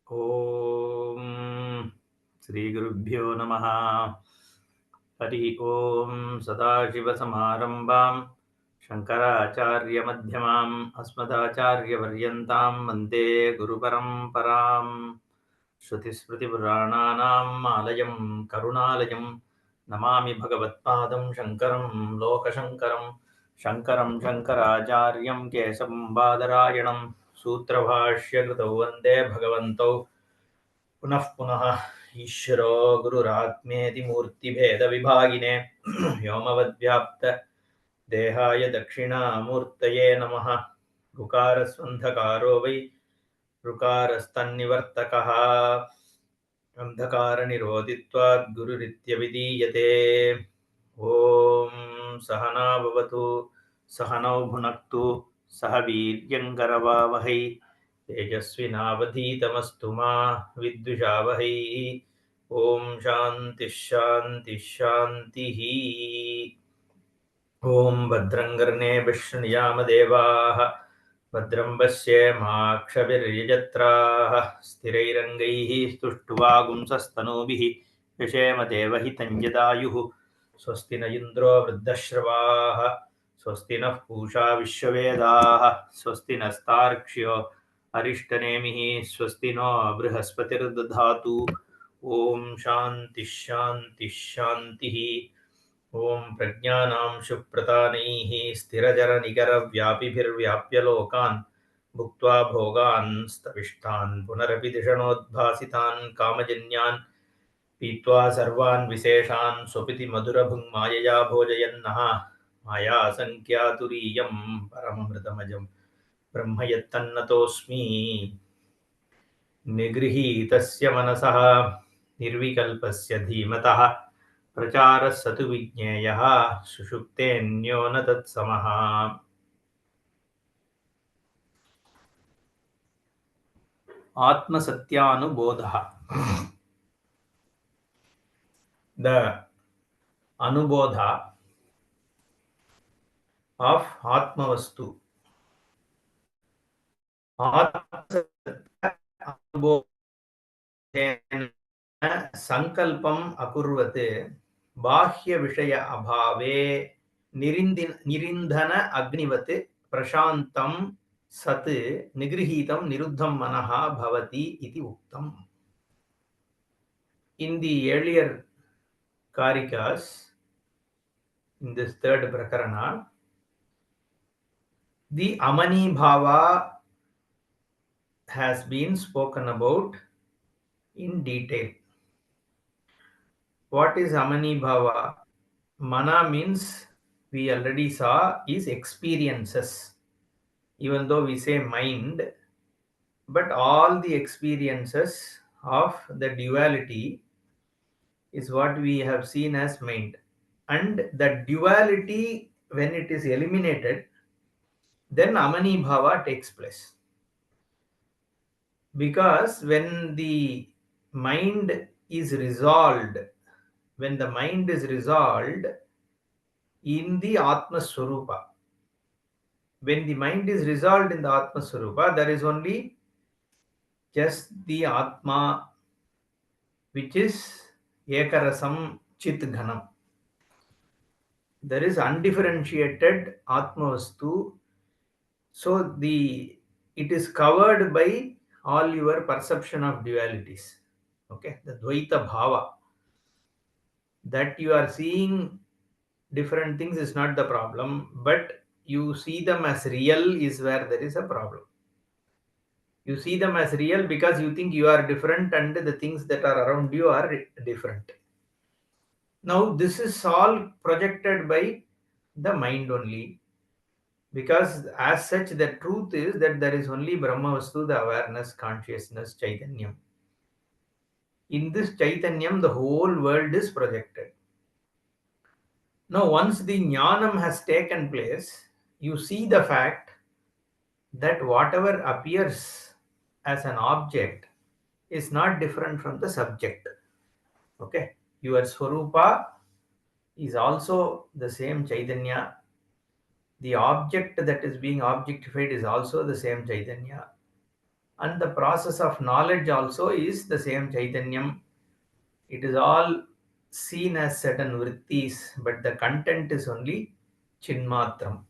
Om Sri Gurubhyo Namaha. Hari Om Sadashiva Samarambam Shankaracharya Madhyamam Asmadacharya Varyantam Vande Guru Paramparam Shruti Smriti Purananam Alayam Karunalayam Namami Bhagavatpadam Shankaram Lokashankaram Shankaram Shankaracharyam Kesam Badarayanam Sutrabhashya Kritau Vande Bhagavantau पुनः पुनः ईश्वरो गुरुरात्मेति मूर्तिभेदविभागिने व्योमवद्व्याप्त देहाय दक्षिणामूर्तये नमः ऋकारस्वन्धकारो वै ऋकारस्तन्निवर्तकः अन्धकारनिरोधित्वात् गुरुरित्यभिधीयते ॐ सहना भवतु सहनौ भुनक्तु सह वीर्यङ्करवावहै तेजस्विनावधीतमस्तु मा विद्विषावहै ॐ शान्तिः शान्तिः शान्तिः ॐ भद्रं कर्णेभिः शृणुयामदेवाः भद्रं पश्येमाक्षभिर्यजत्राः स्थिरैरङ्गैः स्तुष्ट्वागुंसस्तनूभिः व्यशेम देवहितं यदायुः स्वस्ति न इन्द्रो वृद्धश्रवाः स्वस्ति नः पूषा विश्ववेदाः स्वस्ति नस्तार्क्ष्यो अरिष्टनेमिः स्वस्ति नो बृहस्पतिर्दधातु ॐ शान्तिः शान्तिः शान्तिः ॐ प्रज्ञानां शुप्रतानैः स्थिरजरनिकरव्यापिभिर्व्याप्य लोकान् भुक्त्वा भोगान् स्तविष्टान् पुनरपि धिषणोद्भासितान् कामजन्यान् पीत्वा सर्वान् विशेषान् स्वपिति मधुरभुङ्मायया भोजयन्नः माया सङ्ख्यातुरीयं परममृतमजं ब्रह्म यत्तन्नतोऽस्मि निगृहीतस्य मनसः निर्विकल्पस्य धीमतः प्रचारः स तु विज्ञेयः सुषुप्तेऽन्यो न तत्समः आत्मसत्यानुबोधः the anubodha of Atmavastu. Sankalpam akurvate bahya vishaya abhave nirindhana agnivate prashantam sat nigrihitam niruddham manaha bhavati iti uktam. In the earlier Karikas, in this third Prakarana, the Amani Bhava has been spoken about in detail. What is Amani Bhava? Mana means, we already saw, is experiences. Even though we say mind, but all the experiences of the duality is what we have seen as mind. And the duality, when it is eliminated, then Amani Bhava takes place. Because when the mind is resolved, in the Atma Swarupa, when the mind is resolved in the Atma Swarupa, there is only just the Atma, which is Ekarasam Chit Ghanam. There is undifferentiated Atma Vastu. So it is covered by all your perception of dualities. Okay, the Dvaita Bhava. That you are seeing different things is not the problem, but you see them as real is where there is a problem. You see them as real because you think you are different and the things that are around you are different. Now this is all projected by the mind only, because as such the truth is that there is only Brahma Vastu, the awareness, consciousness, Chaitanyam. In this Chaitanyam, the whole world is projected. Now once the Jnanam has taken place, you see the fact that whatever appears as an object is not different from the subject. Okay, your Swarupa is also the same Chaitanya. The object that is being objectified is also the same Chaitanya. And the process of knowledge also is the same Chaitanyam. It is all seen as certain vrittis, but the content is only Chinmatram.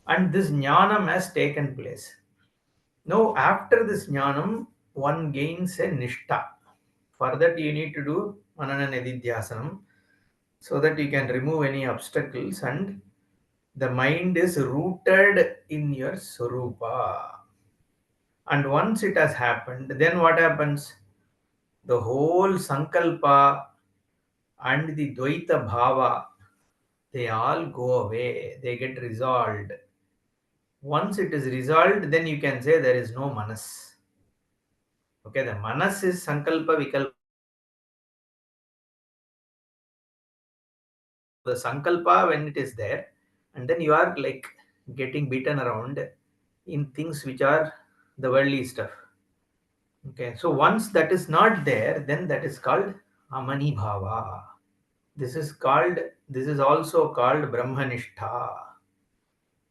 And this jnanam has taken place. Now, after this jnanam, one gains a nishta. For that, you need to do manana nididhyasanam so that you can remove any obstacles and the mind is rooted in your Swarupa. And once it has happened, then what happens? The whole Sankalpa and the Dvaita Bhava, they all go away, they get resolved. Once it is resolved, then you can say there is no Manas. Okay, the Manas is Sankalpa Vikalpa. The Sankalpa, when it is there, and then you are like getting beaten around in things which are the worldly stuff. Okay, so once that is not there, then that is called Amani Bhava. This is called, this is also called Brahmanishtha.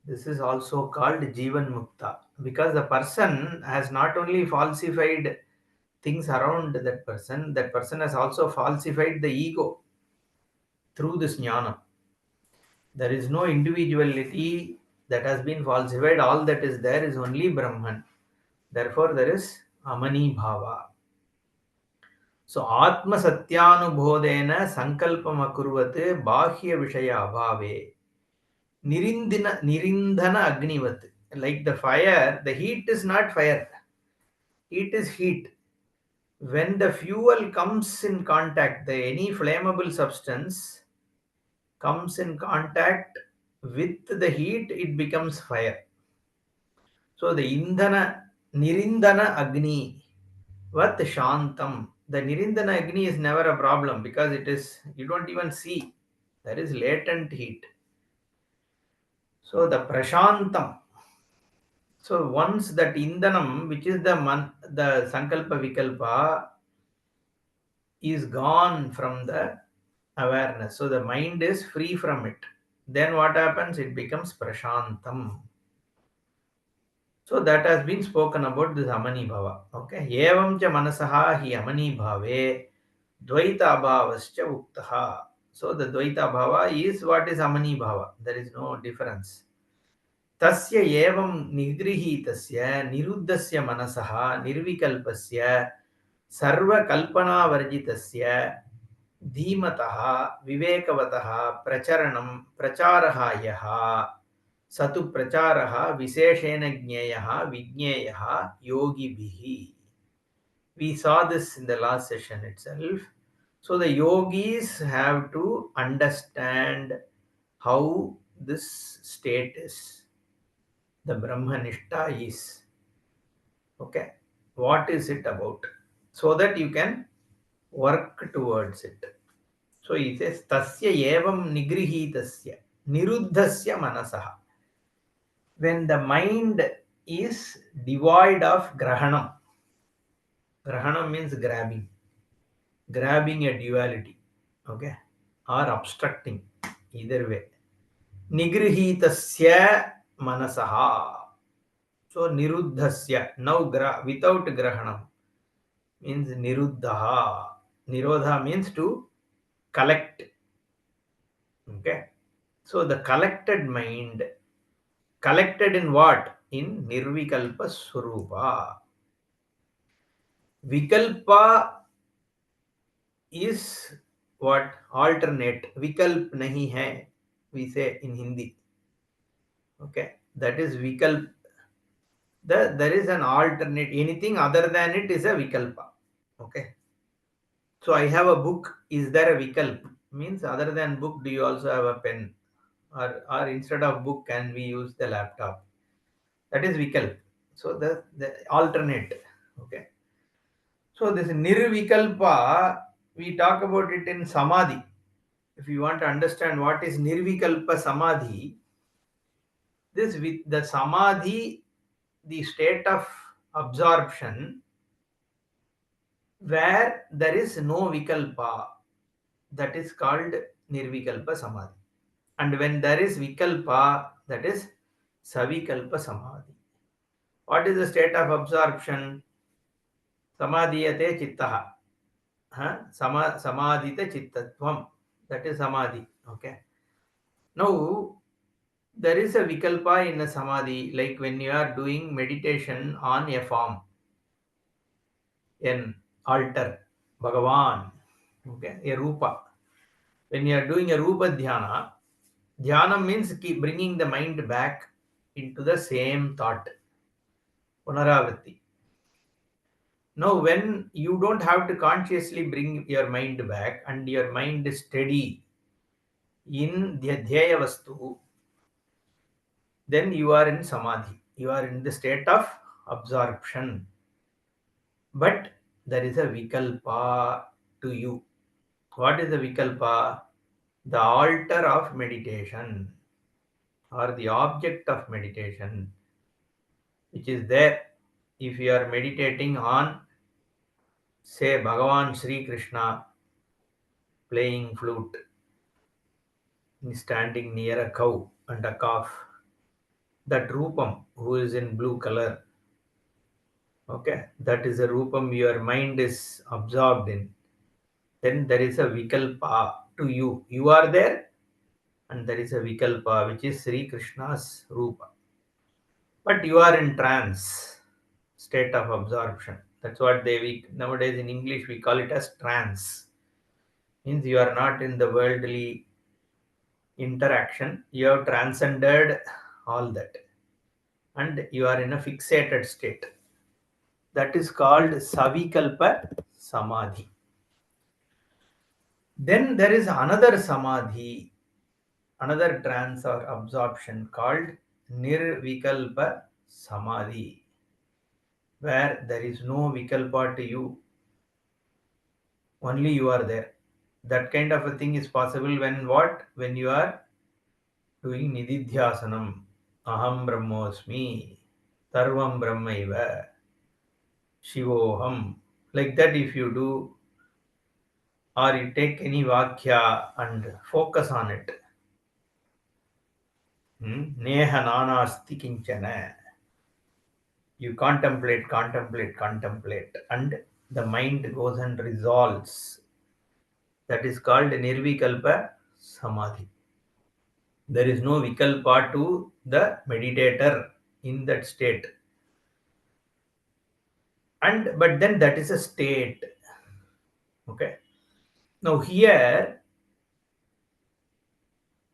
This is also called Jivan Mukta because the person has not only falsified things around that person has also falsified the ego through this jnana. There is no individuality that has been falsified. All that is there is only Brahman. Therefore, there is Amani Bhava. So, Atma Satyanubodhena Sankalpam Akurvat Bahya Vishaya Abhave Nirindhana Agnivat. Like the fire, the heat is not fire, heat is heat. When the fuel comes in contact, any flammable substance comes in contact with the heat, it becomes fire. So the Indhana, Nirindhana Agni, Vat Shantam. The Nirindhana Agni is never a problem because it is, you don't even see. There is latent heat. So the Prashantam. So once that Indhanam, which is the Sankalpa Vikalpa, is gone from the awareness. So the mind is free from it. Then what happens? It becomes Prashantam. So that has been spoken about this Amani Bhava. Okay. Evam cha manasaha hi Amani Bhave Dvaita Bhavascha Uktaha. So the Dvaita Bhava is what is Amani Bhava. There is no difference. तस्य एवं निगृहीतस्य निरुद्धस्य मनसः निर्विकल्पस्य सर्वकल्पनावर्जितस्य धीमतः विवेकवतः प्रचरणं प्रचारः यः स तु प्रचारः विशेषेण ज्ञेयः विज्ञेयः योगिभिः. We saw this in the last session itself. So the yogis have to understand how this state is. The Brahmanishta is. Okay. What is it about? So that you can work towards it. So he says, Tasya evam nigrihitasya niruddhasya manasaha. When the mind is devoid of grahanam. Grahanam means grabbing a duality. Okay. Or obstructing. Either way. Nigrihitasya manasaha. So niruddhasya, now without grahanam means niruddhaha. Nirodha means to collect. Okay. So the collected mind, collected in what? In nirvikalpa swarupa. Vikalpa is what? Alternate. Vikalp nahi hai, we say in Hindi. Okay. That is vikalp. There is an alternate. Anything other than it is a vikalpa. Okay. So I have a book. Is there a vikalp? Means other than book, do you also have a pen? Or instead of book, can we use the laptop? That is vikalp. So the alternate. Okay. So this nirvikalpa, we talk about it in samadhi. If you want to understand what is nirvikalpa samadhi, this with the samadhi, the state of absorption where there is no vikalpa, that is called nirvikalpa samadhi. And when there is vikalpa, that is savikalpa samadhi. What is the state of absorption? Samadhiyate chittaha. Samadhita chittatvam. That is samadhi. Okay. Now, there is a vikalpa in a samadhi, like when you are doing meditation on a form, an altar, Bhagavan, okay, a rupa. When you are doing a rupa dhyana, dhyana means keep bringing the mind back into the same thought, punaravritti. Now, when you don't have to consciously bring your mind back and your mind is steady in the dhyaya vastu, then you are in samadhi. You are in the state of absorption. But there is a vikalpa to you. What is the vikalpa? The altar of meditation or the object of meditation, which is there. If you are meditating on, say, Bhagavan Sri Krishna playing flute, standing near a cow and a calf, that Rupam who is in blue color, okay, that is a Rupam your mind is absorbed in. Then there is a Vikalpa to you. You are there and there is a Vikalpa which is Sri Krishna's Rupa. But you are in trance, state of absorption. That's what nowadays in English we call it as trance. Means you are not in the worldly interaction, you have transcended all that and you are in a fixated state. That is called Savikalpa Samadhi. Then there is another Samadhi, another trance or absorption called Nirvikalpa Samadhi, where there is no Vikalpa to you, only you are there. That kind of a thing is possible when what? When you are doing Nididhyasanam, Aham Brahmosmi, Sarvam Brahmaiva, Shivoham. Like that, if you do, or you take any Vakya and focus on it. Neha Nanasti Kinchana. You contemplate, contemplate, contemplate, and the mind goes and resolves. That is called Nirvikalpa Samadhi. There is no Vikalpa to the meditator in that state. And but then that is a state. Okay. Now here,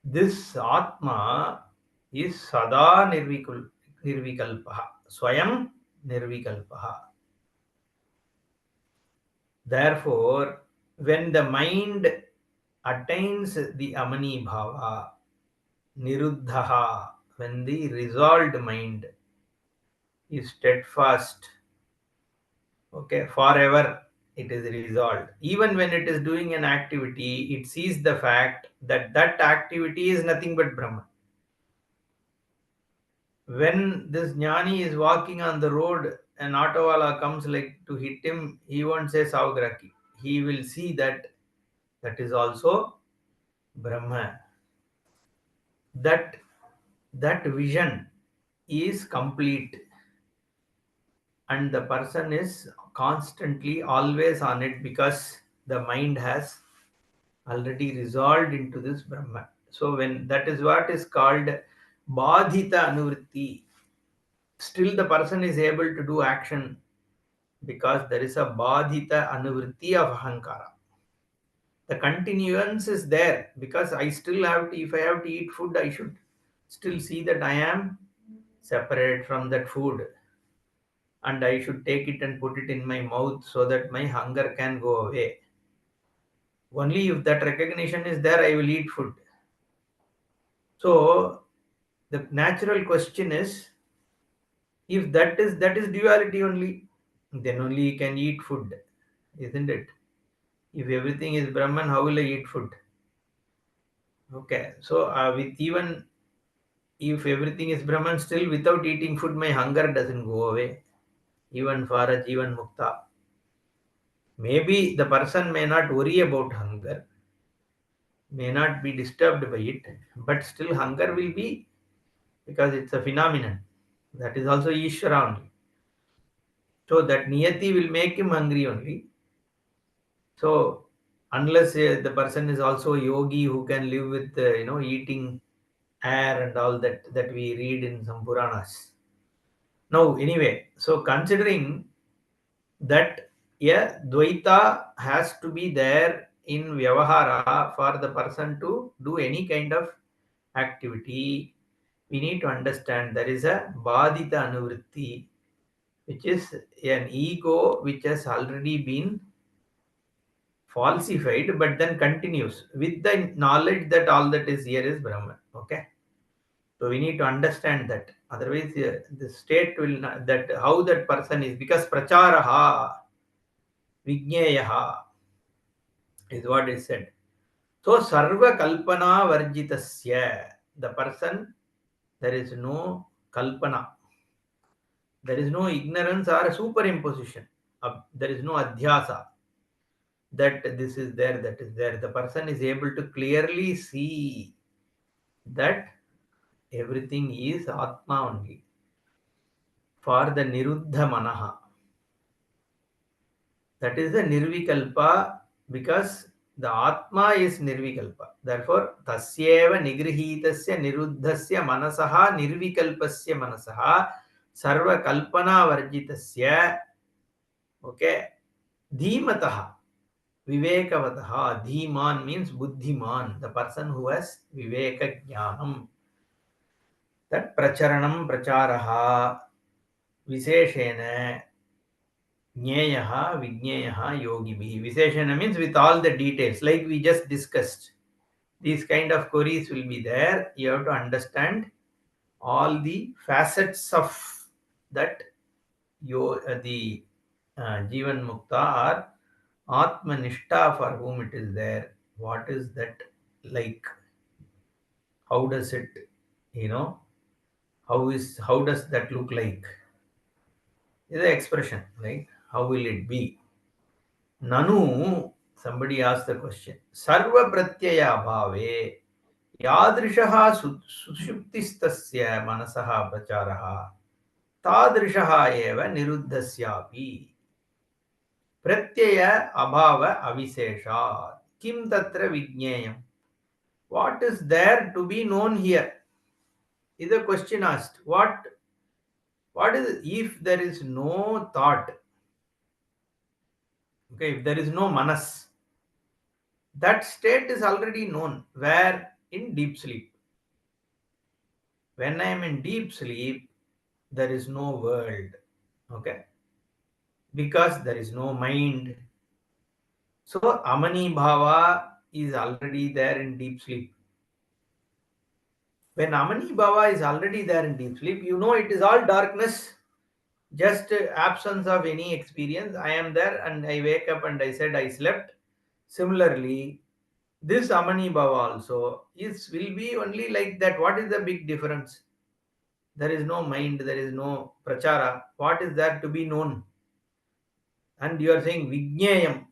this Atma is Sada Nirvikalpaha. Swayam Nirvikalpaha. Therefore, when the mind attains the Amani Bhava, Niruddhaha, when the resolved mind is steadfast, okay, forever it is resolved. Even when it is doing an activity, it sees the fact that that activity is nothing but Brahman. When this jnani is walking on the road, an autowala comes like to hit him, he won't say Saugraki. He will see that that is also Brahma. That vision is complete and the person is constantly always on it because the mind has already resolved into this Brahma. So when that is what is called Badhita Anuvritti, still the person is able to do action because there is a Badhita Anuvritti of Ahankara. The continuance is there because I still have to, if I have to eat food, I should still see that I am separate from that food and I should take it and put it in my mouth so that my hunger can go away. Only if that recognition is there, I will eat food. So the natural question is, if that is duality only, then only you can eat food, isn't it? If everything is Brahman, how will I eat food? Okay, so with even if everything is Brahman, still without eating food, my hunger doesn't go away, even for a Jivan Mukta. Maybe the person may not worry about hunger, may not be disturbed by it, but still hunger will be because it's a phenomenon. That is also Ishvara only. So that niyati will make him hungry only. So unless the person is also a yogi who can live with eating air and all that we read in some Puranas. Now anyway, so considering that, yeah, Dvaita has to be there in Vyavahara for the person to do any kind of activity. We need to understand there is a Badita Anuvritti, which is an ego which has already been falsified, but then continues with the knowledge that all that is here is Brahman. Okay. So we need to understand that. Otherwise, the state will not, that how that person is, because pracharaha, vigneyaha is what is said. So sarva kalpana varjitasya, the person, there is no kalpana, there is no ignorance or superimposition. There is no adhyasa that this is there, that is there. The person is able to clearly see that everything is Atma only. For the Niruddha Manaha, that is the Nirvikalpa, because the Atma is Nirvikalpa. Therefore, Tasyeva Nigrihitasya Niruddhasya Manasaha Nirvikalpasya Manasaha Sarva Kalpana Varjitasya. Okay. Dhimataha Vivekavataha. Dhiman means Buddhiman, the person who has Viveka Jnanam. That Pracharanam Pracharaha Visheshena Jneyah, Vigneyaha, Yogibihi. Visheshana means with all the details, like we just discussed. These kind of queries will be there. You have to understand all the facets of that the Jivan Mukta or Atma Nishta for whom it is there. What is that like? How does it, you know, how does that look like? Is the expression, right? How will it be? Nanu, somebody asked the question. Sarva pratyaya bhave yadrishaha sushuptistasya manasaha pracharaha tadrishaha eva niruddhasyapi pratyaya abhava aviseshat kim tatra vijneyam. What is there to be known here? Is a question asked. What is if there is no thought? Okay, if there is no manas, that state is already known. Where? In deep sleep. When I am in deep sleep, there is no world. Okay, because there is no mind. So Amani Bhava is already there in deep sleep. When Amani Bhava is already there in deep sleep, you know it is all darkness, just absence of any experience. I am there and I wake up and I said I slept. Similarly, this Amani Bhava also will be only like that. What is the big difference? There is no mind, there is no prachara. What is there to be known? And you are saying Vijnayam,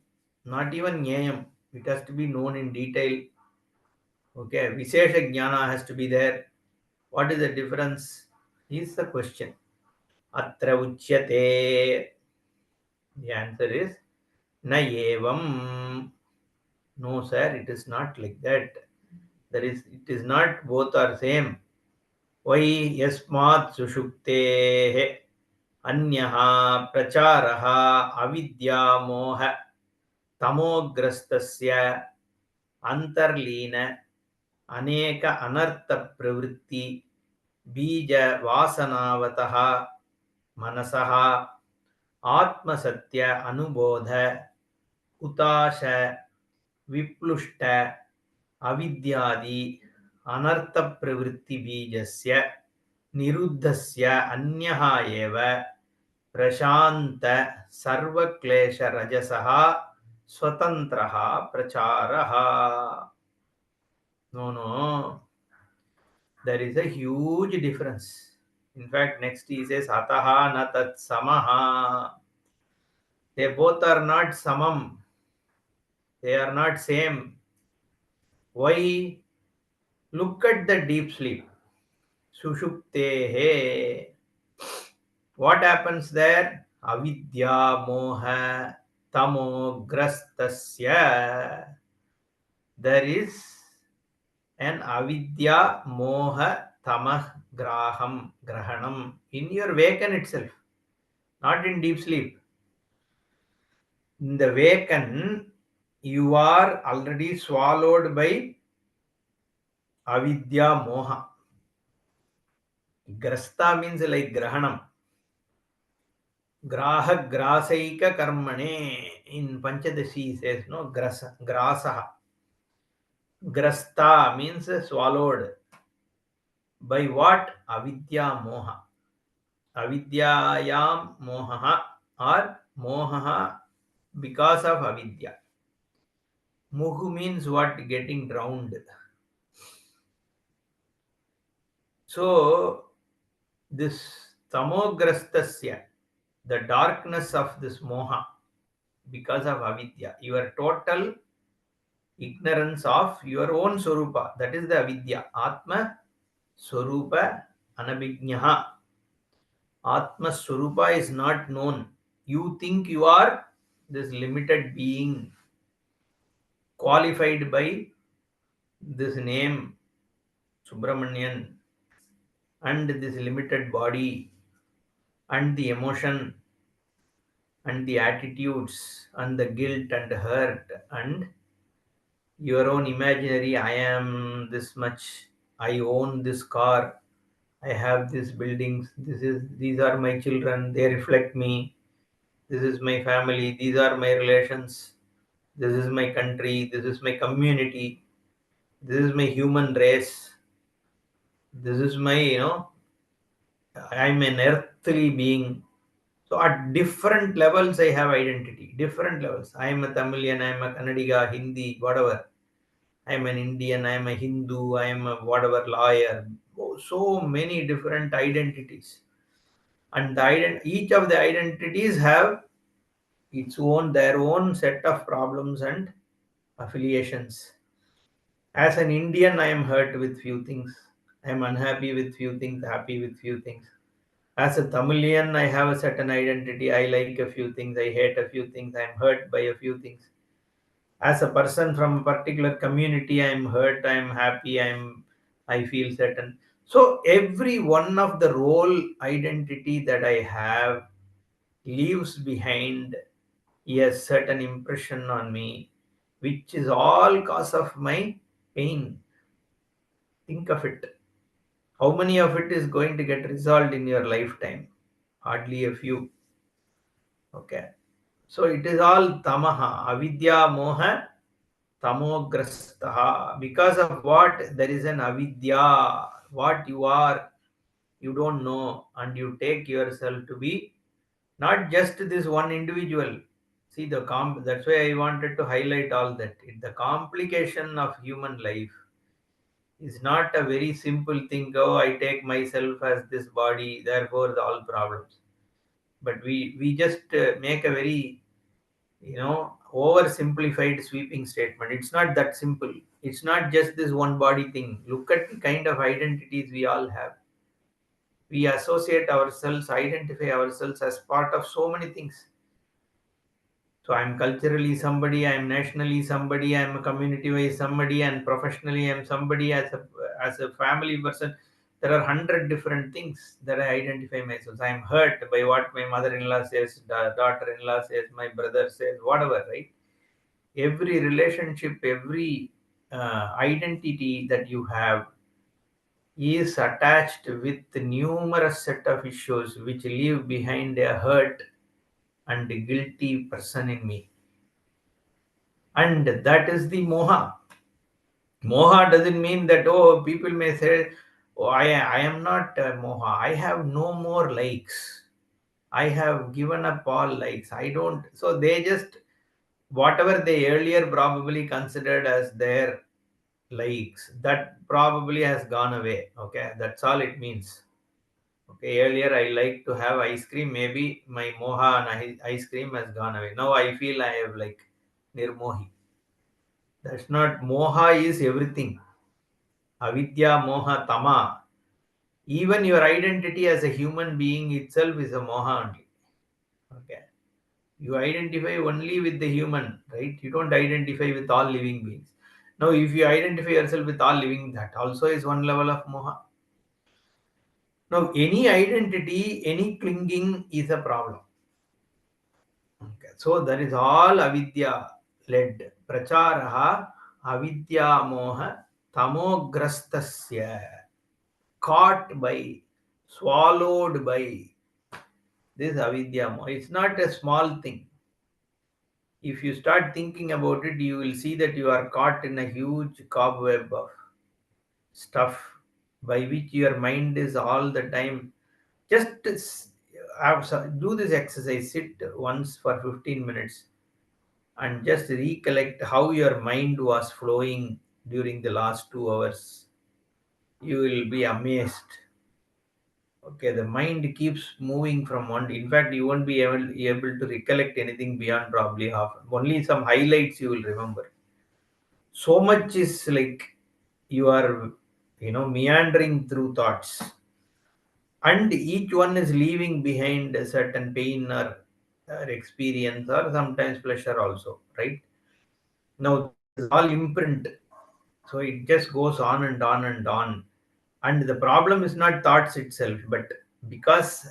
not even Nyayam. It has to be known in detail. Okay, Vishesha Jnana has to be there. What is the difference? Is the question. Atra uchyate. The answer is Na evam. No, sir, it is not like that. It is not both are same. Why yasmat sushuktehe अन्यः प्रचारः अविद्यामोह तमोग्रस्तस्य अंतर्लीन अनेक अनर्थ प्रवृत्ति बीज वासनावतः मनसः आत्मसत्य अनुबोध हुताश विप्लुष्ट अविद्यादि अनर्थ प्रवृत्ति बीजस्य निरुद्धस्य अन्यः एव प्रशांत सर्वक्लेश रजसः स्वतंत्रः प्रचारः. No, there is a huge difference. In fact, next he says ataha na tat samaha. They both are not samam. They are not same. Why? Look at the deep sleep. Sushuptehe. What happens there? avidya moha tamograstasya, there is an avidya moha tamah grahanam in your waken itself, not in deep sleep. In the waken, you are already swallowed by avidya moha. Grasta means like grahanam. Graha grasaika karmane. In Panchadashi says no grasaha. Grasta means swallowed. By what? Avidya moha. Avidyayam mohaha or mohaha because of avidya. Muhu means what? Getting drowned. So this tamograstasya, the darkness of this moha because of avidya, your total ignorance of your own swarupa, that is the avidya. Atma swarupa anabhignaha. Atma swarupa is not known. You think you are this limited being qualified by this name Subramanian and this limited body and the emotion and the attitudes and the guilt and hurt and your own imaginary I am this much, I own this car, I have these buildings, these are my children, they reflect me, this is my family, these are my relations, this is my country, this is my community, this is my human race, this is my I'm an earthly being. So at different levels, I have identity. Different levels. I am a Tamilian. I am a Kannadiga, Hindi, whatever. I am an Indian. I am a Hindu. I am a whatever lawyer. Oh, so many different identities, and each of the identities have their own set of problems and affiliations. As an Indian, I am hurt with few things. I am unhappy with few things. Happy with few things. As a Tamilian, I have a certain identity. I like a few things. I hate a few things. I am hurt by a few things. As a person from a particular community, I am hurt. I am happy. I feel certain. So every one of the role identity that I have leaves behind a certain impression on me, which is all cause of my pain. Think of it. How many of it is going to get resolved in your lifetime? Hardly a few. Okay. So it is all tamaha, avidya moha tamograstaha. Because of what? There is an avidya. What you are, you don't know, and you take yourself to be not just this one individual. See that's why I wanted to highlight all that. The complication of human life is not a very simple thing. Oh, I take myself as this body, therefore all problems. But we just make a very oversimplified sweeping statement. It's not that simple. It's not just this one body thing. Look at the kind of identities we all have. We associate ourselves, identify ourselves as part of so many things. So I'm culturally somebody, I'm nationally somebody, I'm a community wise somebody, and professionally I'm somebody. As a family person, there are 100 different things that I identify myself. I'm hurt by what my mother-in-law says, daughter-in-law says, my brother says, whatever, right? Every relationship, every identity that you have is attached with numerous set of issues which leave behind a hurt and guilty person in me. And that is the moha. Moha doesn't mean that, oh, people may say, oh, I am not moha. I have no more likes. I have given up all likes. I don't. So they just, whatever they earlier probably considered as their likes, that probably has gone away. Okay, that's all it means. Okay, earlier I like to have ice cream. Maybe my moha and ice cream has gone away. Now I feel I have like nirmohi. That's not moha is everything. Avidya, moha, tama. Even your identity as a human being itself is a moha only. You identify only with the human, right? You don't identify with all living beings. Now, if you identify yourself with all living, that also is one level of moha. Now, any identity, any clinging is a problem. Okay. So that is all avidya led. Pracharaha avidya moha tamograstasya. Caught by, swallowed by this avidya moha. It's not a small thing. If you start thinking about it, you will see that you are caught in a huge cobweb of stuff by which your mind is all the time. Just do this exercise, sit once for 15 minutes and just recollect how your mind was flowing during the last 2 hours. You will be amazed. Okay, the mind keeps moving from one. In fact, you won't be able to recollect anything beyond probably half. Only some highlights you will remember. So much is like you are, meandering through thoughts, and each one is leaving behind a certain pain or experience or sometimes pleasure also, right? Now, this is all imprint. So it just goes on and on and on. And the problem is not thoughts itself, but because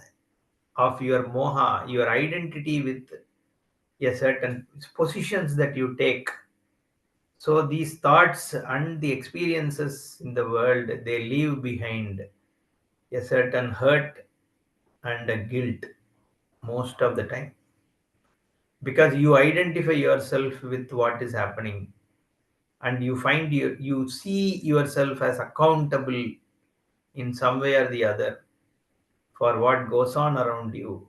of your moha, your identity with a certain positions that you take. So these thoughts and the experiences in the world, they leave behind a certain hurt and a guilt most of the time. Because you identify yourself with what is happening, and you find you see yourself as accountable in some way or the other for what goes on around you,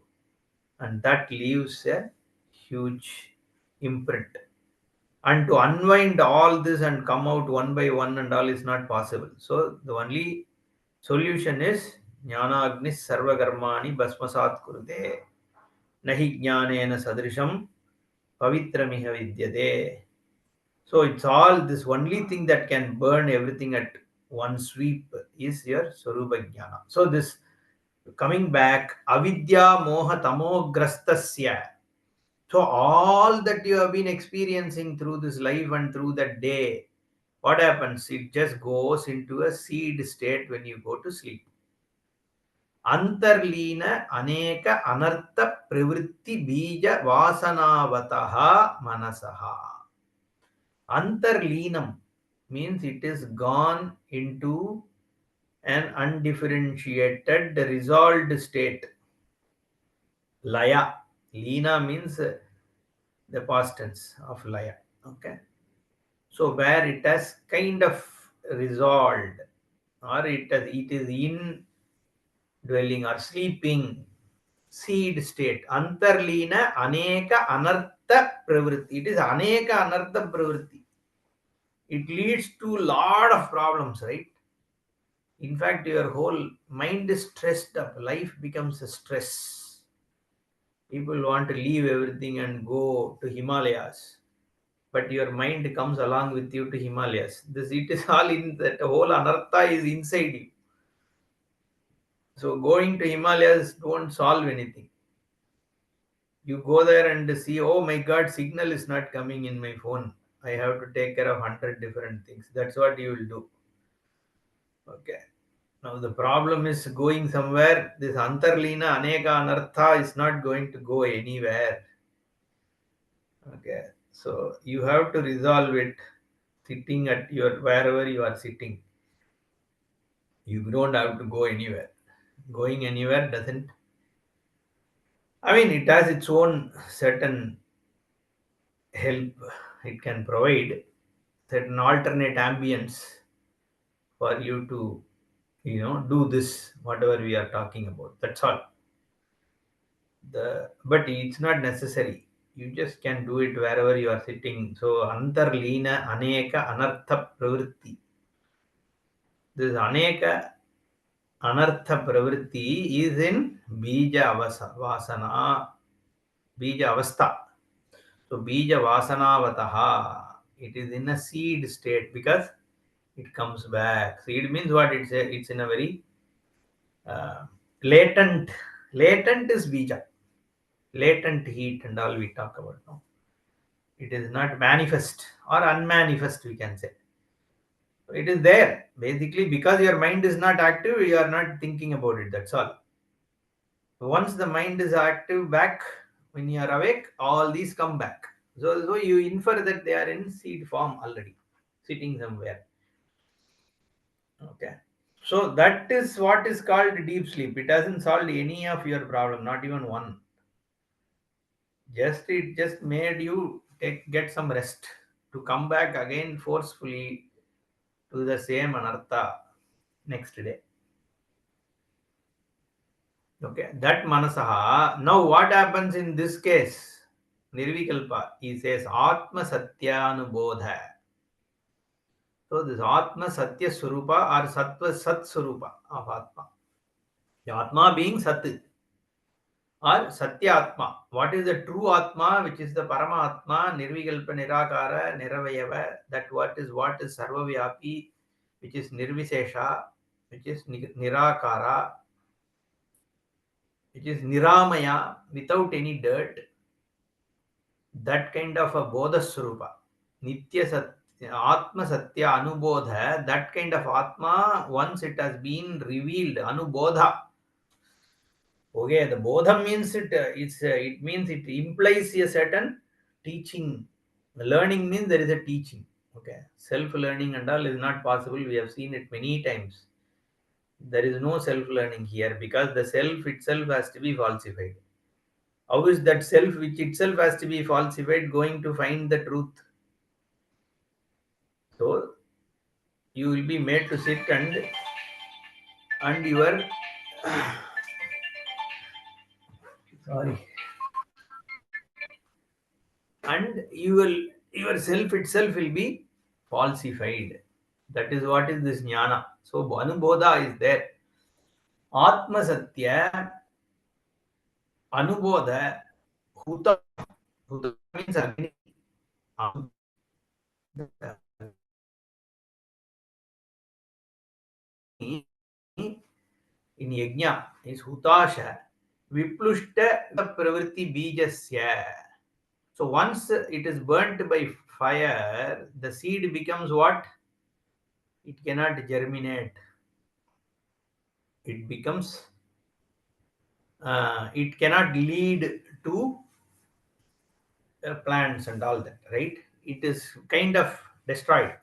and that leaves a huge imprint. And to unwind all this and come out one by one and all is not possible. So the only solution is jnana agnis sarva karmani bhasmasat kurute nahi jnanena sadrisham pavitramiha vidyate. So it's all this only thing that can burn everything at one sweep is your Swarupa Jnana. So this coming back, avidya moha tamograstasya. So all that you have been experiencing through this life and through that day, what happens? It just goes into a seed state when you go to sleep. Antarlina aneka anartha pravritti bija vasanavataha manasaha. Antarlinam means it is gone into an undifferentiated, resolved state. Laya. Lina means the past tense of laya. Okay. So where it has kind of resolved, or it is in dwelling or sleeping seed state. Antarlina aneka anartha pravritti. It is aneka anartha pravritti. It leads to lot of problems, right? In fact, your whole mind is stressed up. Life becomes a stress. People want to leave everything and go to Himalayas, but your mind comes along with you to Himalayas. This it is all in that whole anartha is inside you. So going to Himalayas don't solve anything. You go there and see, oh my God, signal is not coming in my phone. I have to take care of 100 different things. That's what you will do. Okay. Now the problem is going somewhere. This antarlina aneka anartha is not going to go anywhere. Okay. So you have to resolve it sitting at your wherever you are sitting. You don't have to go anywhere. Going anywhere doesn't. I mean, it has its own certain help. It can provide certain alternate ambience for you to, do this whatever we are talking about. That's all. But it's not necessary. You just can do it wherever you are sitting. So antarlina aneka anartha pravritti. This aneka anartha pravritti is in bija vasana, bija avastha. So bija vasanavataha, it is in a seed state because it comes back. Seed means what? It's in a very uh, latent is bija. latent heat and all we talk about now. It is not manifest or unmanifest, we can say. It is there. Basically, because your mind is not active, you are not thinking about it. That's all. Once the mind is active back, when you are awake, all these come back. So you infer that they are in seed form already, sitting somewhere. Okay. So that is what is called deep sleep. It hasn't solved any of your problem, not even one. It just made you get some rest to come back again forcefully to the same anartha next day. Okay, that manasaha. Now, what happens in this case? Nirvikalpa. He says Atma Satyanubodha. So, this Atma Satya Swarupa or Sattva Sat Swarupa of Atma. The Atma being Sat or Satya Atma. What is the true Atma, which is the Paramatma, Nirvikalpa Nirakara, Niravayava, that what is Sarvavyapi, which is Nirvisesha, which is Nirakara, which is Niramaya, without any dirt, that kind of a Bodha Swarupa, Nitya Satya, Atma Satya Anubodha, that kind of Atma, once it has been revealed, Anubodha. Okay, the Bodha means it means it implies a certain teaching. Learning means there is a teaching. Okay, self-learning and all is not possible. We have seen it many times. There is no self-learning here because the self itself has to be falsified. How is that self, which itself has to be falsified, going to find the truth? So you will be made to sit and your sorry, and your self itself will be falsified. That is what is this jnana. So anubodha is there. Atma satya anubodha huta. Huta means agni. In yajna is hutasha viplushta pravritti bijasya. So once it is burnt by fire, the seed becomes what? It cannot germinate. It becomes, it cannot lead to plants and all that, right? It is kind of destroyed.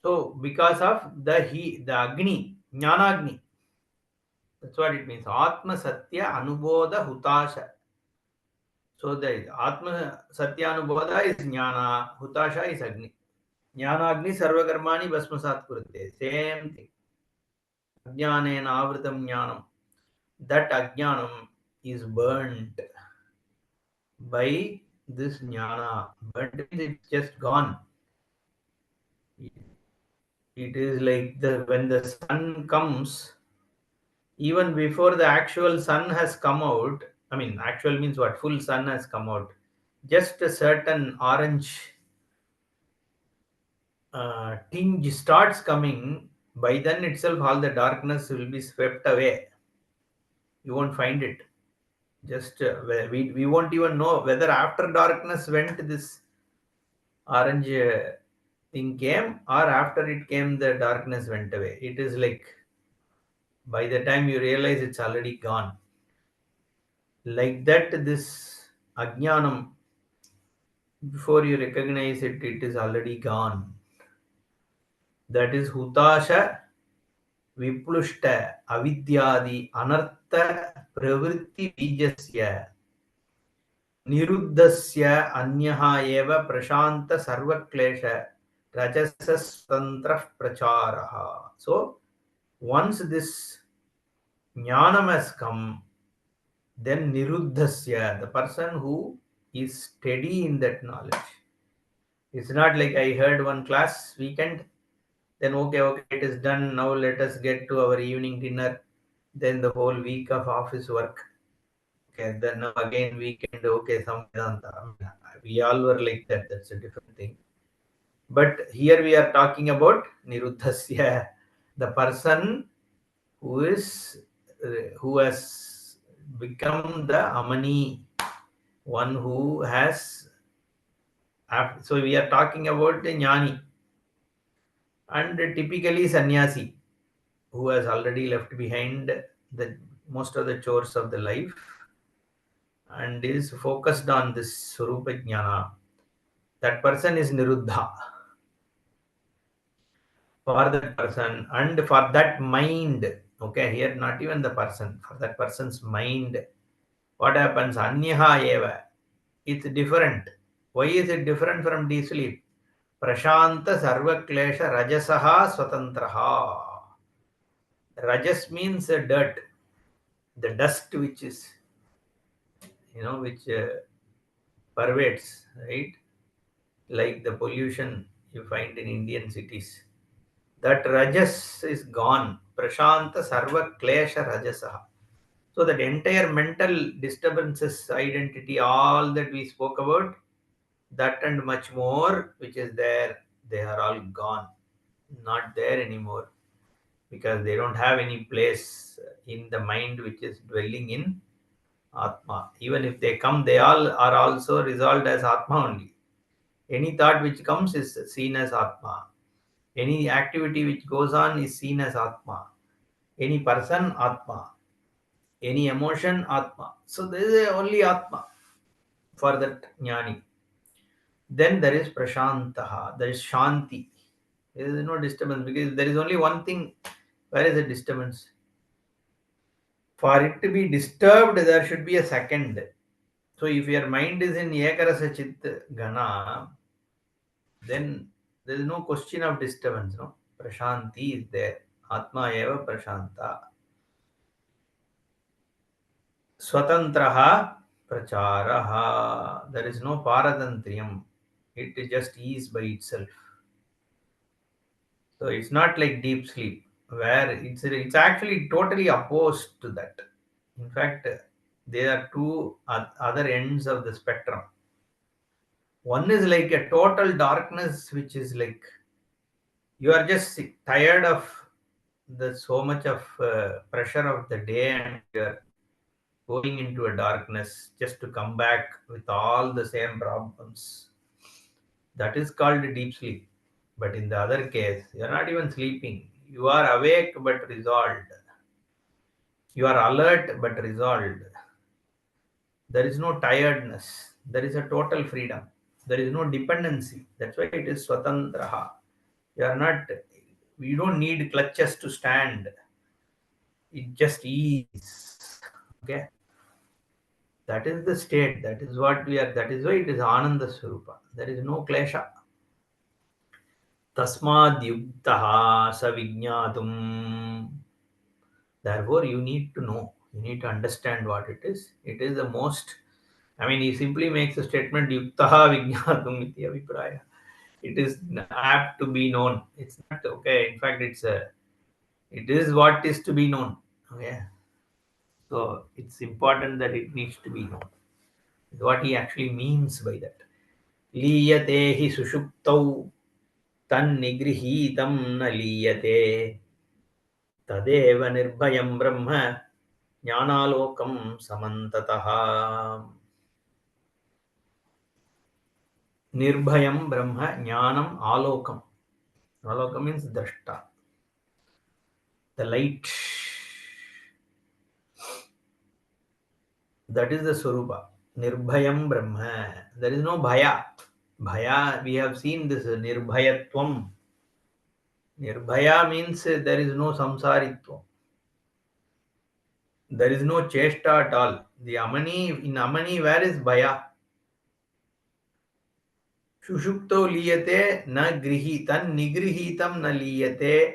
So because of the Agni, Jnana Agni, that's what it means. Atma Satya Anubodha Hutasha. So the Atma Satya Anubodha is Jnana, Hutasha is Agni. Jnana Agni Sarvakarmani Bhasmasat Kurate. Same thing. Ajnanena Avritam Jnanam. That Ajnanam is burnt by this Jnana. Burnt means it's just gone. It is like when the sun comes, even before the actual sun has come out. I mean, actual means what? Full sun has come out. Just a certain orange tinge starts coming. By then itself, all the darkness will be swept away. You won't find it. Just we won't even know whether after darkness went this orange thing came, or after it came the darkness went away. It is like by the time you realize it's already gone. Like that, this ajnanam, before you recognize it, it is already gone. That is hutasha viplushta avidyadi anartha pravritti bijasya niruddhasya anyaha eva prashanta sarvaklesha rajasastantra pracharaha. So once this jnanam has come, then niruddhasya, the person who is steady in that knowledge. It's not like I heard one class weekend, then okay, it is done. Now let us get to our evening dinner. Then the whole week of office work. Okay, then now again weekend, okay, some Vedanta. I mean, we all were like that. That's a different thing. But here we are talking about niruddhasya, the person who is who has become the amani, one who has, so we are talking about a jnani and typically sannyasi who has already left behind the most of the chores of the life and is focused on this Swarupa Jnana. That person is Niruddha. For that person and for that mind, okay, here not even the person, for that person's mind, what happens? Anyaha eva. It's different. Why is it different from deep sleep? Prashanta sarva klesha rajasaha swatantraha. Rajas means dirt, the dust which is, which pervades, right? Like the pollution you find in Indian cities. That rajas is gone. Prashanta sarva klesha rajasaha. So that entire mental disturbances, identity, all that we spoke about, that and much more which is there, they are all gone. Not there anymore because they don't have any place in the mind which is dwelling in Atma. Even if they come, they all are also resolved as Atma only. Any thought which comes is seen as Atma. Any activity which goes on is seen as Atma. Any person, Atma. Any emotion, Atma. So there is only Atma for that jnani. Then there is Prashantaha, there is Shanti. There is no disturbance because there is only one thing. Where is the disturbance? For it to be disturbed, there should be a second. So if your mind is in Ekarasa Chit Gana, then there is no question of disturbance. No, Prashanti is there. Atma eva Prashanta. Swatantraha Pracharaha. There is no Paratantriyam. It just is by itself. So it's not like deep sleep where it's actually totally opposed to that. In fact, there are two other ends of the spectrum. One is like a total darkness, which is like you are just tired of the so much of pressure of the day and you're going into a darkness just to come back with all the same problems. That is called deep sleep. But in the other case, you are not even sleeping. You are awake but resolved. You are alert but resolved. There is no tiredness. There is a total freedom. There is no dependency. That's why it is Swatantraha. You are not, you don't need clutches to stand. It just is. Okay. That is the state. That is what we are. That is why it is Ananda Swarupa. There is no klesha. Tasmad yuktaha savijnatum. Therefore, you need to know. You need to understand what it is. It is the most. I mean, he simply makes a statement yuktaha vijnatum iti avipraya. It is apt to be known. It's not okay. In fact, it is what is to be known. Okay. So it's important that it needs to be known. What he actually means by that. Liyate hi sushuptau tan nigrihitam na liyate तदेव निर्भयं ब्रह्म ज्ञानालोकं समन्ततः निर्भयं ब्रह्म ज्ञानम आलोकम आलोकम means drashta, the light, that is the swarupa. Nirbhayam brahma, there is no bhaya. We have seen this nirbhayatvam. Nirbhaya means there is no samsaritvam. There is no cheshta at all. The amani, in amani, where is bhaya? सुषुप्तो लीयते न गृहीतं निगृहीतं न लीयते.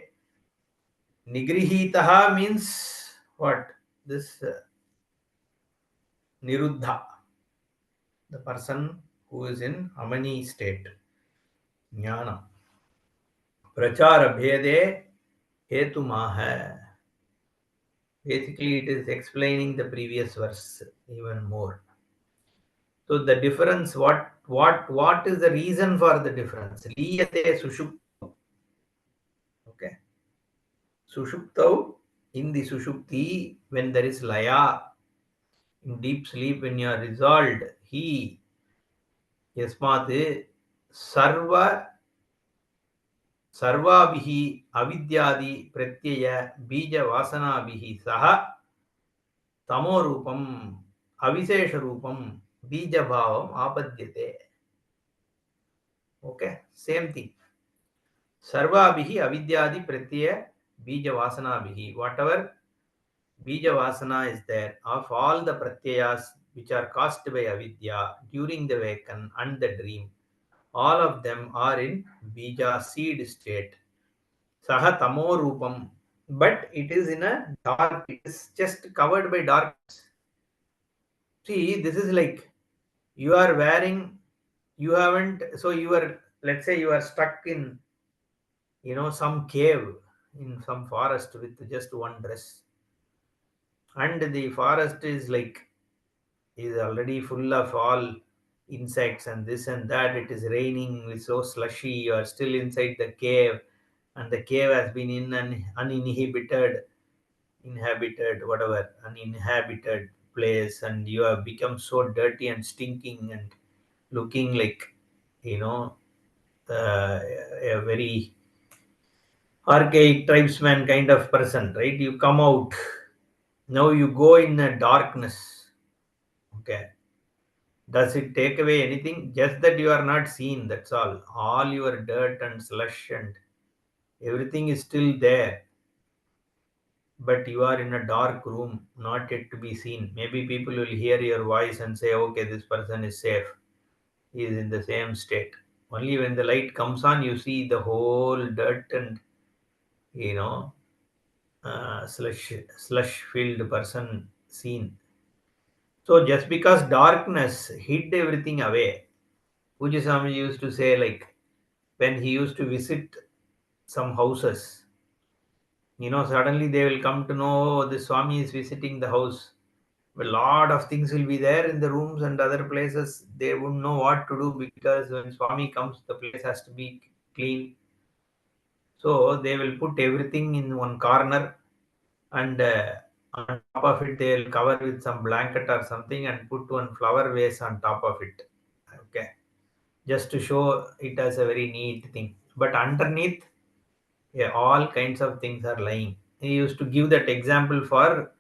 Nigrihitah means what? This niruddha, the person who is in amani state. Jnana prachara bhede hetumaha. Basically it is explaining the previous verse even more. So the difference, what is the reason for the difference? Liyate sushupta. Okay. Sushuptau, in the Sushupti, when there is Laya, In deep sleep, when you are resolved, he, yasmat, sarva, sarvabihi avidyadi pratyaya bija vasanabihi saha tamorupam avisesharupam bija bhavam apadyate. Okay, same thing. Sarvabihi avidyadi pratyaya bija vasanabihi. Whatever bija vasana is there, of all the pratyayas which are caused by avidya during the waken and the dream, all of them are in bija seed state. Saha tamo rupam. But it is in a dark, it is just covered by darkness. See, this is like you are wearing, you haven't, so you are, let's say you are stuck in, some cave in some forest with just one dress. And the forest is like, is already full of all insects and this and that. It is raining, it's so slushy, you are still inside the cave, and the cave has been in an uninhabited place, and you have become so dirty and stinking and looking like, you know a very archaic tribesman kind of person, right? You come out, now you go in a darkness. Okay, does it take away anything? Just that you are not seen, that's all your dirt and slush and everything is still there, but you are in a dark room, not yet to be seen. Maybe people will hear your voice and say, okay, this person is safe, he is in the same state. Only when the light comes on, you see the whole dirt and, you know slush filled person seen. So just because darkness hid everything away, Pujaswami used to say, like, when he used to visit some houses, suddenly they will come to know, "Oh, the Swami is visiting the house." A lot of things will be there in the rooms and other places. They wouldn't know what to do, because when Swami comes, the place has to be clean. So they will put everything in one corner, and on top of it, they will cover with some blanket or something and put one flower vase on top of it. Okay, just to show it as a very neat thing. But underneath, yeah, all kinds of things are lying. He used to give that example for,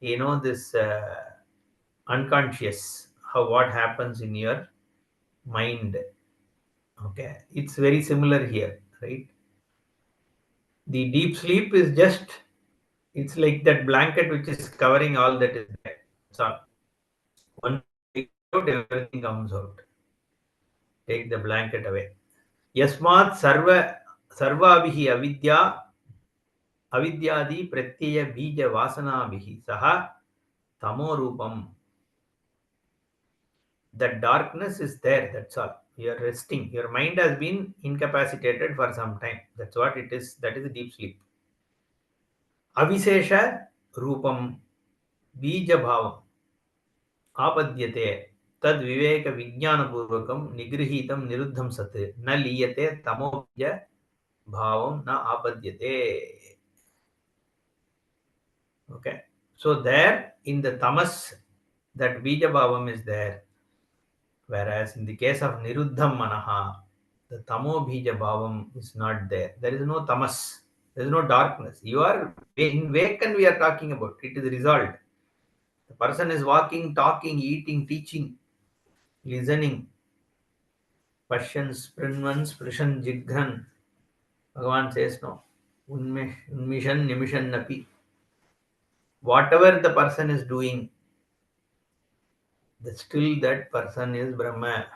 this unconscious, how what happens in your mind. Okay, it's very similar here, right? The deep sleep is just, it's like that blanket which is covering all that is there. That's all. Once you take it out, everything comes out. Take the blanket away. Yasmat sarvabihi avidyadi pratyaya bija vasanabihi saha tamo rupam. The darkness is there, that's all. You're resting. Your mind has been incapacitated for some time. That's what it is. That is deep sleep. Avisesha rupam bija bhavam आपद्यते तद विवेक विज्ञान पूर्वकम निगृहीतम निरुद्धम सत् न लीयते तमोबीज भावम न आपद्यते. Okay, so there in the tamas, that bija bhavam is there, whereas in the case of niruddham manaha, the tamo bija bhavam is not there. There is no tamas, there is no darkness. You are in waken, we are talking about, it is resolved. The person is walking, talking, eating, teaching, listening. Passion Sprinvan Sprishan Jigran. Bhagavan says no. Unmishan Nimishan Napi. Whatever the person is doing, still that person is Brahma.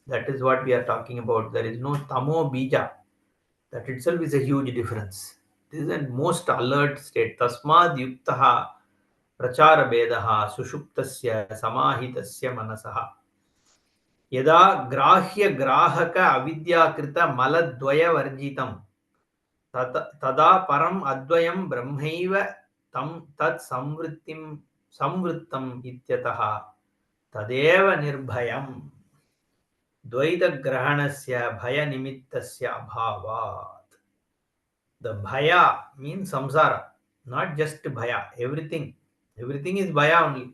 That is what we are talking about. There is no Tamo Bija. That itself is a huge difference. This is a most alert state. Tasmad Yuktaha Prachara Bedaha Sushuptasya Samahitasya Manasaha. यदा ग्राह्य ग्राहक अविद्याकृत मलद्वय वर्जितम तदा परम अद्वयम ब्रह्मैव तम तत् संवृत्तम इत्यतः तदेव निर्भयम द्वैत ग्रहणस्य भय निमित्तस्य अभावात्. The bhaya means samsara, not just bhaya. Everything is bhaya only.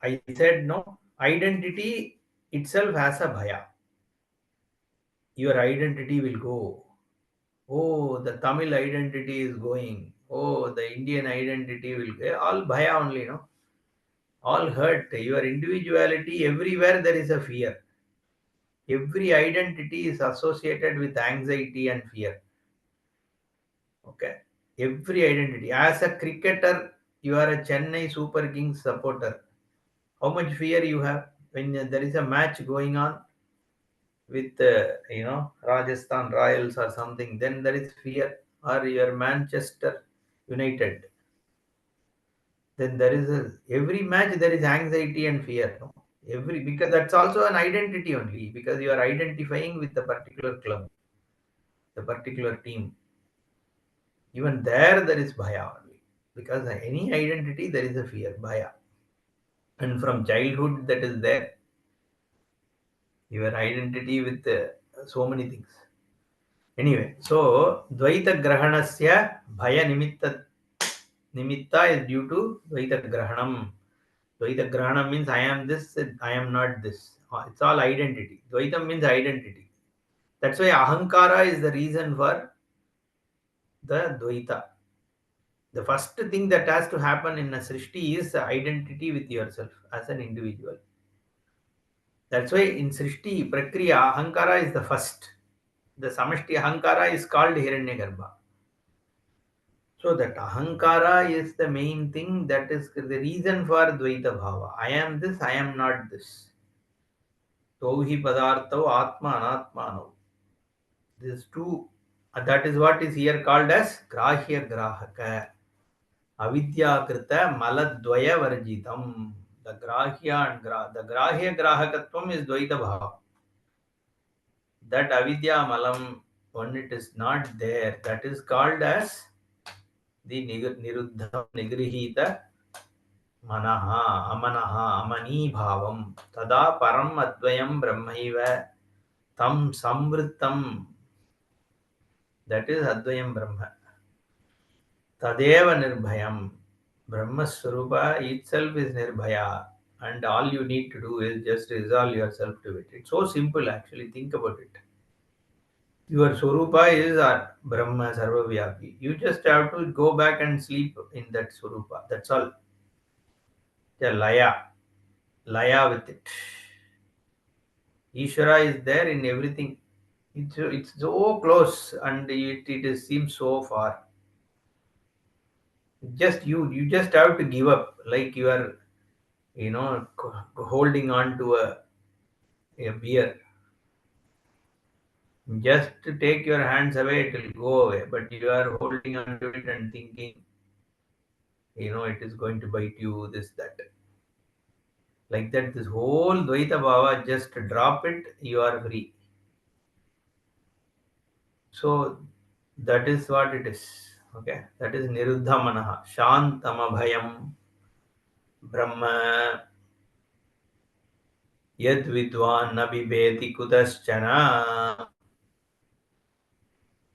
I said no. Identity itself has a bhaya. Your identity will go. Oh, the Tamil identity is going. Oh, the Indian identity will go. All bhaya only, no? All hurt. Your individuality, everywhere there is a fear. Every identity is associated with anxiety and fear. Okay. Every identity. As a cricketer, you are a Chennai Super Kings supporter. How much fear you have when there is a match going on with Rajasthan Royals or something? Then there is fear. Or your Manchester United. Then there is every match there is anxiety and fear. No? Every because that's also an identity only because you are identifying with the particular club, the particular team. Even there is bhaya only because any identity there is a fear, bhaya, and from childhood that is there. Your identity with so many things. Anyway, so Dvaita Grahanasya Bhaya Nimitta is due to Dvaita Grahanam. Dvaita Grahanam means I am this, I am not this. It's all identity. Dvaitam means identity. That's why Ahankara is the reason for the Dvaita. The first thing that has to happen in a Srishti is identity with yourself as an individual. That's why in Srishti, Prakriya, Ahankara is the first. The Samashti Ahankara is called Hiranyagarbha. So that Ahankara is the main thing that is the reason for Dvaita Bhava. I am this, I am not this. Tauhi Padartau Atma Anatmano. These two, that is what is here called as Grahya Grahaka. Avidya Krita Maladvaya Varjitam. The Grahya and the Grahya Grahakatvam is Dvaita Bhava. That Avidya Malam, when it is not there, that is called as the Niruddham Nigrihita Manaha, Amanaha, Amani Bhavam. Tada Param Advayam Brahmaiva Tam Samvritam. That is Advayam Brahma. Tadeva Nirbhayam. Brahma Swarupa itself is Nirbhaya. And all you need to do is just resolve yourself to it. It's so simple actually. Think about it. Your Swarupa is Brahma Sarvavyapi. You just have to go back and sleep in that Swarupa. That's all. The Laya. Laya with it. Ishvara is there in everything. It's so close and it seems so far. Just you just have to give up like you are holding on to a beer. Just to take your hands away, it will go away. But you are holding on to it and thinking, it is going to bite you, this, that. Like that, this whole Dvaita Bhava, just drop it, you are free. So that is what it is. Okay. That is Niruddha Manaha. Shantama Bhayam Brahma Yad Vidwan Nabibeti Kutaschana.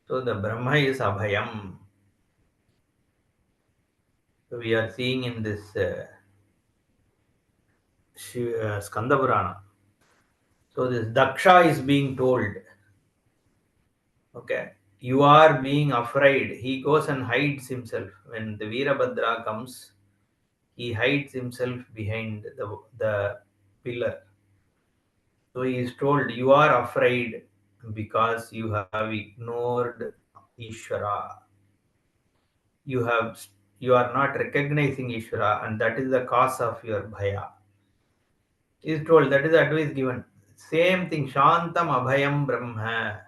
So the Brahma is Abhayam. So we are seeing in this Skanda Purana. So this Daksha is being told, okay, you are being afraid. He goes and hides himself. When the Veerabhadra comes, he hides himself behind the pillar. So he is told, you are afraid because you have ignored Ishvara. You are not recognizing Ishvara, and that is the cause of your bhaya. He is told, that is the advice given. Same thing, Shantam Abhayam Brahma.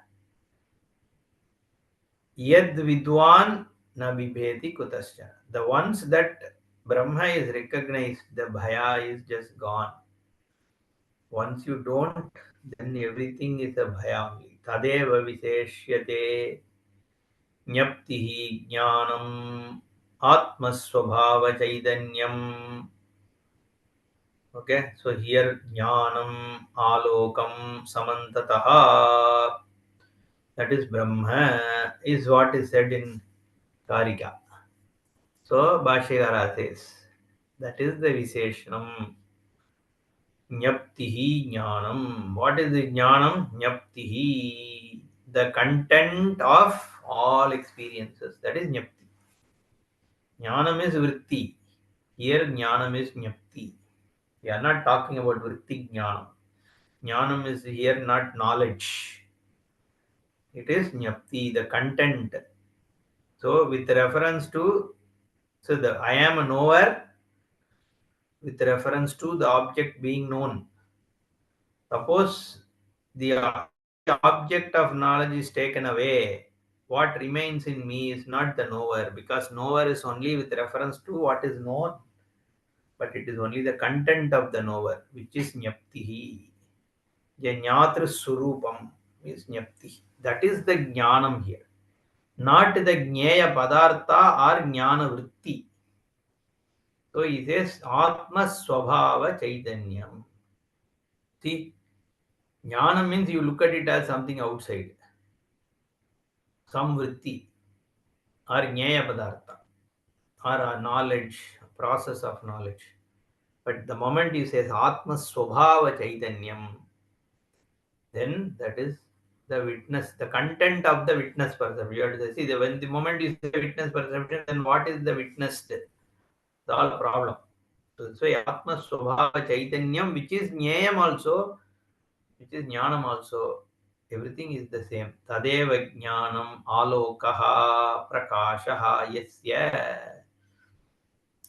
Yad Vidwan na bibheti kutasya. The ones that Brahma is recognized, the bhaya is just gone. Once you don't, then everything is a bhaya only. Tadeva viseshyate jnaptihi jnanam atmasvabhava chaitanyam. Okay, so here jnanam alokam samantataha. That is Brahma, is what is said in Karika. So Bhashyakara says that is the Visheshanam. Jnaptihi jnanam. What is the jnanam? Jnaptihi. The content of all experiences. That is jnapti. Jnanam is vritti. Here jnanam is jnapti. We are not talking about vritti jnanam. Jnanam is here not knowledge. It is jnapti, the content. So with reference to, so the I am a knower with reference to the object being known. Suppose the object of knowledge is taken away, what remains in me is not the knower, because knower is only with reference to what is known, but it is only the content of the knower, which is jnaptihi. Jnatru surupam is jnapti. That is the jnanam here, not the jnaya padartha or jnana vritti. So he says Atma Swabhava Chaitanyam. See, jnana means you look at it as something outside, some vritti or jnaya padartha or a knowledge, process of knowledge. But the moment you say Atma Swabhava Chaitanyam, then that is the witness, the content of the witness perception. You have to see when the moment you say witness perception, then what is the witnessed? It's all problem. So Atma Swabhava Chaitanyam, which is Jnayam also, which is Jnanam also, everything is the same. Tadeva Jnanam Alokaha Prakashaha Yasya.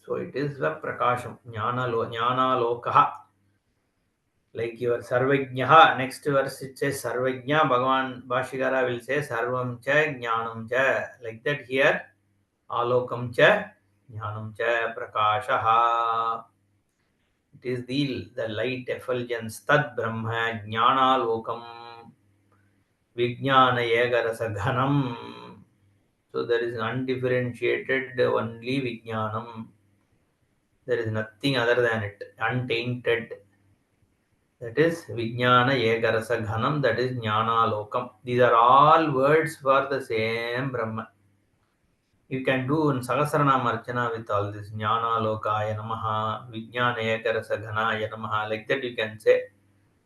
So it is the Prakasham, Jnana Lokaha. Like your Sarvajnaha, next verse it says Sarvajna, Bhagavan Bhashikara will say Sarvam cha Jnanam cha. Like that here, Alokam cha Jnanam cha Prakashaha. It is the light effulgence, Tad Brahma Jnana Lokam Vijnana Yegarasa Ghanam. So there is undifferentiated only Vijnanam. There is nothing other than it, untainted. That is Vijnana Yegarasa Ghanam, that is Jnana Lokam. These are all words for the same Brahman. You can do in Sahasranama Archana with all this Jnana Lokaya Namaha, Vijnana Yegarasa Ghanaya Namaha. Like that you can say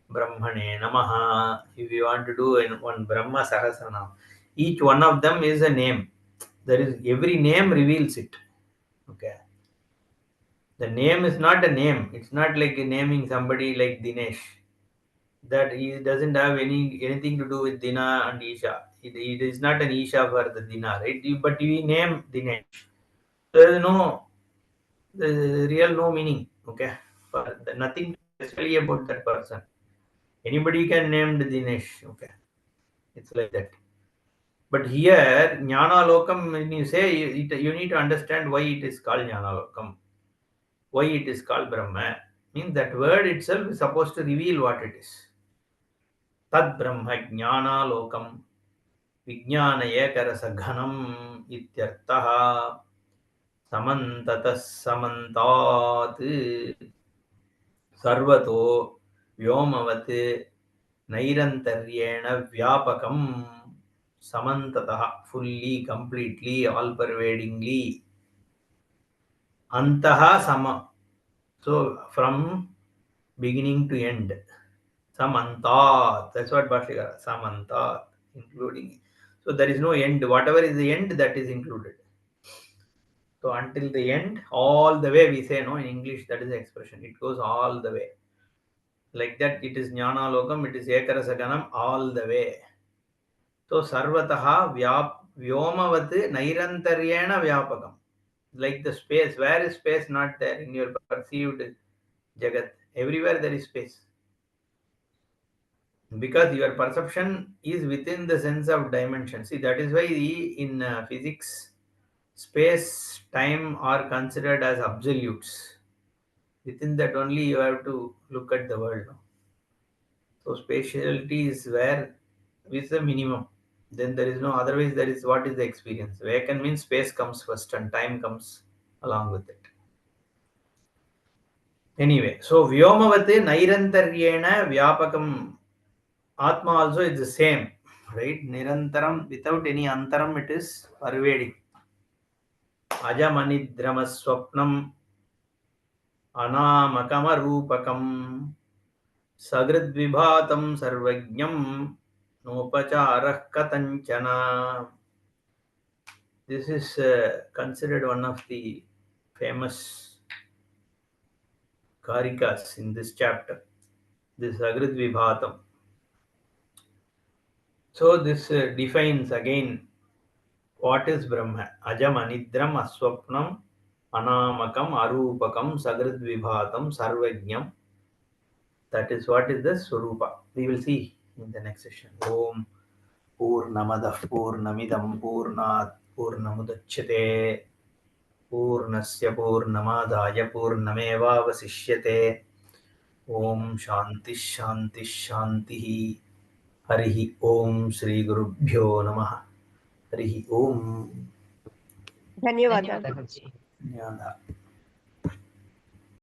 Brahmane Namaha. If you want to do in one Brahma Sahasranama, each one of them is a name. There is every name reveals it. Okay. The name is not a name. It's not like naming somebody like Dinesh. That he doesn't have anything to do with Dina and Isha. It is not an Isha for the Dina, right? But we name Dinesh. There is the real no meaning. Okay, for nothing especially about that person. Anybody can name Dinesh. Okay, it's like that. But here, Jnana Lokam, when you say you need to understand why it is called Jnana Lokam, why it is called Brahma. Means that word itself is supposed to reveal what it is. Tad Brahma Jnana Lokam Vijnana Ekarasa Ghanam Ityartaha Samantatah Samantat Sarvato Vyomavat Nairantaryena Vyapakam Samantatah, fully, completely, all pervadingly. Antaha Sama, so from beginning to end. Samantat, that's what Bhashikara, Samantat, including. So there is no end. Whatever is the end, that is included. So until the end, all the way we say, no, in English, that is the expression. It goes all the way. Like that, it is Jnana Lokam, it is Ekarasaganam, all the way. So Sarvataha Vyomavat Nairantaryena Vyapakam. Like the space. Where is space not there in your perceived Jagat? Everywhere there is space. Because your perception is within the sense of dimension. See, that is why in physics, space, time are considered as absolutes. Within that only you have to look at the world. So spatiality is where is the minimum. Then there is no, otherwise there is what is the experience. Vacant means space comes first and time comes along with it. Anyway, so Vyomavate Nairantaryena Vyapakam. Atma also is the same, right? Nirantaram, without any antaram, it is pervading. Ajamanidrama Swapnam Anamakama Rupakam. Sagridvibhatam sarvajñam nopacharah katanchana. This is considered one of the famous karikas in this chapter. This Sagridvibhatam. So this defines again what is Brahma. Ajam anidram aswapnam anamakam arupakam sagridvibhatam sarvajñam. That is what is the Swarupa. We will see in the next session. Om Purnamadah Purnamidam Purnat Purnamudachyate Purnasya Purnamadaya Purnamevavasishyate. Om Shanti Shanti Shanti. Harihi Om Shri Gurubhyo Namaha. Harihi Om. ಧನ್ಯವಾದ. Dhanyawada.